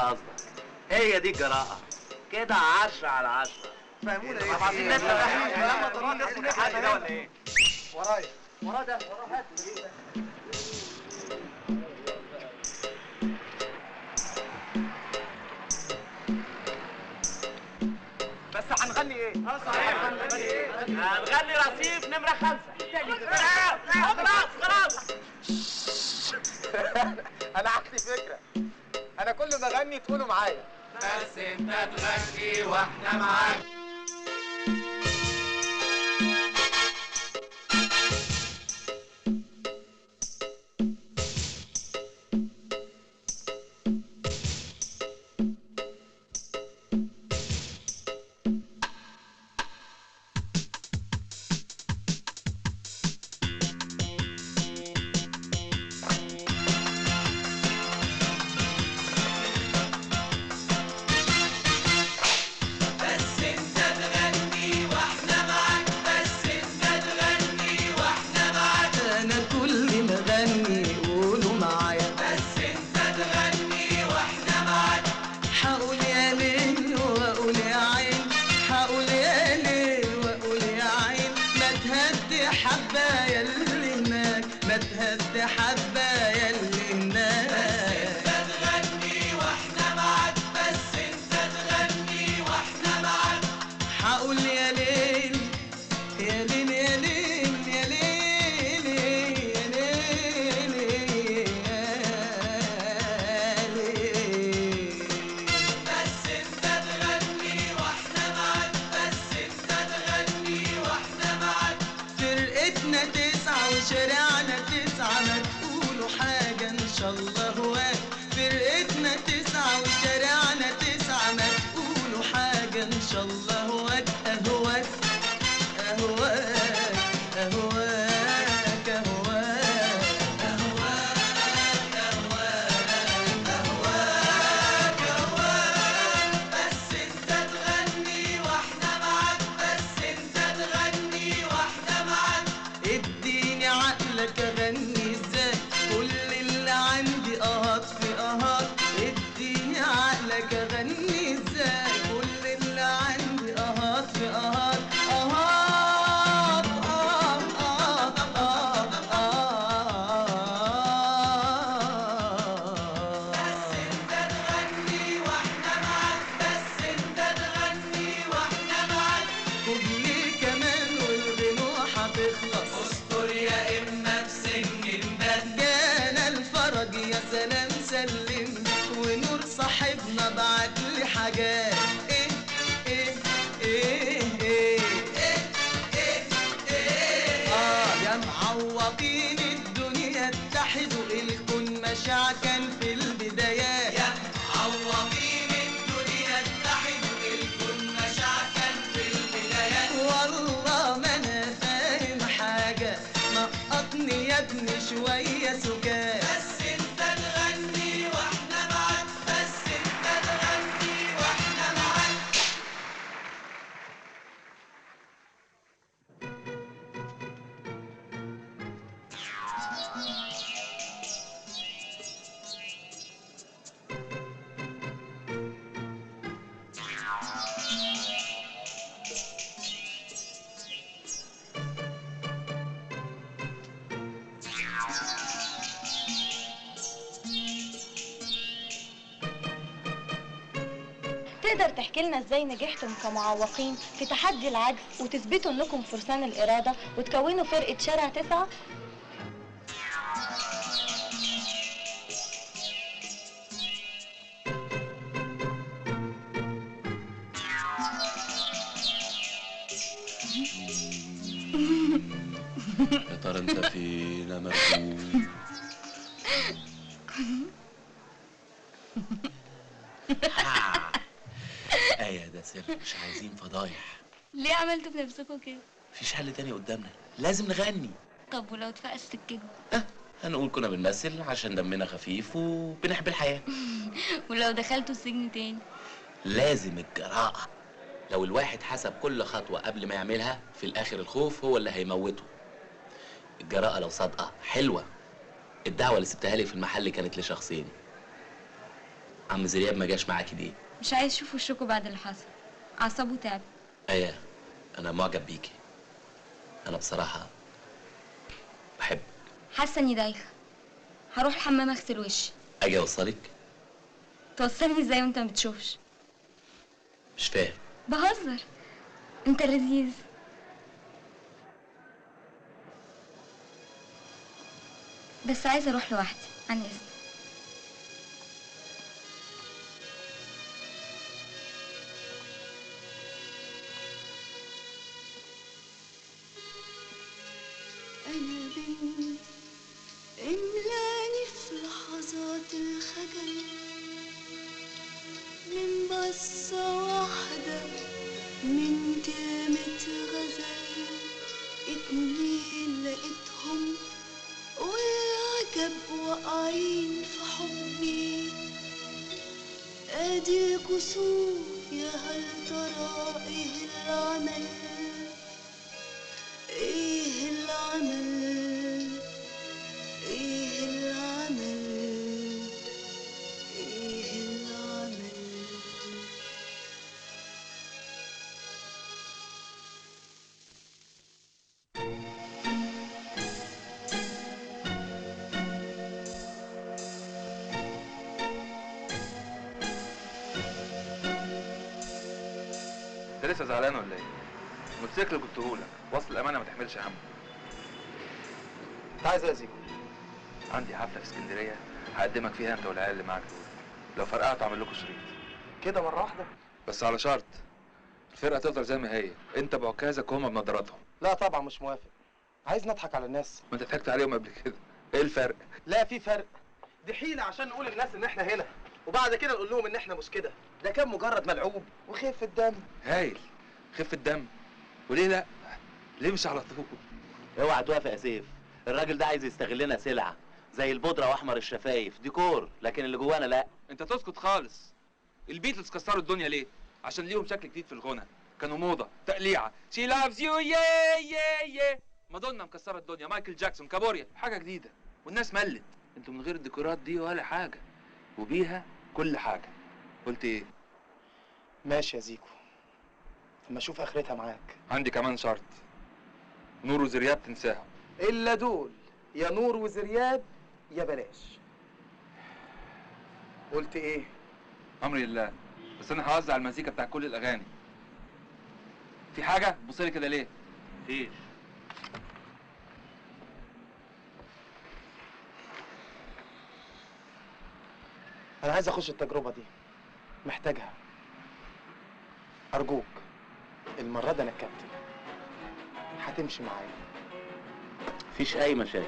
قصدك. هي دي الجراءة كده 10 على 10. فهمونا ايه؟ عايزين نسمع كلام طريق اسمه الحاج ده ولا ايه؟ ورايا وراه ده وراه هات بس هنغني ايه؟ صحيح هنغني ايه؟ هنغني رصيف نمرة 5. خلاص انا عندي فكرة، انا كل ما اغني تقولوا معايا. بس انت تغني واحنا معاك. تقدر تحكي لنا ازاي نجحتم كمعوقين في تحدي العجز وتثبتوا انكم فرسان الإرادة وتكونوا فرقة شارع 9؟ يا ترى انت فين يا مرحوم؟ ايه ده سر، مش عايزين فضايح. ليه عملتوا في نفسكم كده؟ مفيش حل تاني قدامنا، لازم نغني. طب ولو اتفقس السكين؟ هنقول كنا بنمثل عشان دمنا خفيف وبنحب الحياة. ولو دخلتوا السجن تاني؟ لازم الجراءة. لو الواحد حسب كل خطوة قبل ما يعملها، في الآخر الخوف هو اللي هيموته. الجراءة لو صادقة حلوة. الدعوة اللي سبتها لي في المحل كانت لشخصين. عم زرياب ما جاش معاكي ليه؟ مش عايز اشوف وشكوا بعد اللي حصل. اعصابه تعب. ايه، انا معجب بيكي. انا بصراحه بحب. حاسه اني دايخه. هروح الحمام اغسل وشي. اجي اوصلك؟ توصلني ازاي وانت ما بتشوفش؟ مش فاهم. بهزر. انت لذيذ. بس عايزه اروح لوحدي عن اذنك. أنا بنت إملاني في لحظات الخجل من بصة واحدة من كلمة غزل اتنين لقيتهم والعجب واقعين في حبي ادي كسوف يا هل ترى ايه العمل ايه العمل ايه العمل ايه العمل انت لسه زعلان ولا ايه؟ الموتوسيكل اللي جبتهولك وصل الامانه ما تحملش هم. انت عايز ايه يا زيكو؟ عندي حفله في اسكندريه هقدمك فيها انت والعيال اللي معاك دول. لو فرقعت اعمل لكم شريط. كده مره واحده؟ بس على شرط الفرقه تفضل زي ما هي، انت بعكازك وهم بنضاراتهم. لا طبعا مش موافق. عايز نضحك على الناس. ما انت ضحكت عليهم قبل كده. ايه الفرق؟ لا في فرق. دي حيلة عشان نقول للناس ان احنا هنا وبعد كده نقول لهم ان احنا مش كده. ده كان مجرد ملعوب وخف الدم. هايل. خف الدم. وليه لا؟ ليه مش على طول؟ اوعى توافق يا سيف. الراجل ده عايز يستغلنا سلعه زي البودره واحمر الشفايف، ديكور، لكن اللي جوانا لا. انت تسكت خالص. البيتلز كسروا الدنيا ليه؟ عشان ليهم شكل جديد في الغنى، كانوا موضه، تقليعه، شي لافز يو يا يا يا. مادونا مكسره الدنيا، مايكل جاكسون، كابوريا، حاجه جديده، والناس ملت. انتوا من غير الديكورات دي ولا حاجه، وبيها كل حاجه. قلت ايه؟ ماشي يا زيكو، اما اشوف اخرتها معاك. عندي كمان شرط. نور وزرياب تنساهم. الا دول، يا نور وزرياب يا بلاش. قلت ايه؟ امري لله. بس انا هوزع المزيكا بتاع كل الاغاني. في حاجه؟ بصلي كده ليه؟ مفيش. انا عايز اخش التجربه دي، محتاجها. ارجوك المره دي انا الكابتن، هتمشي معايا. مفيش اي مشاكل.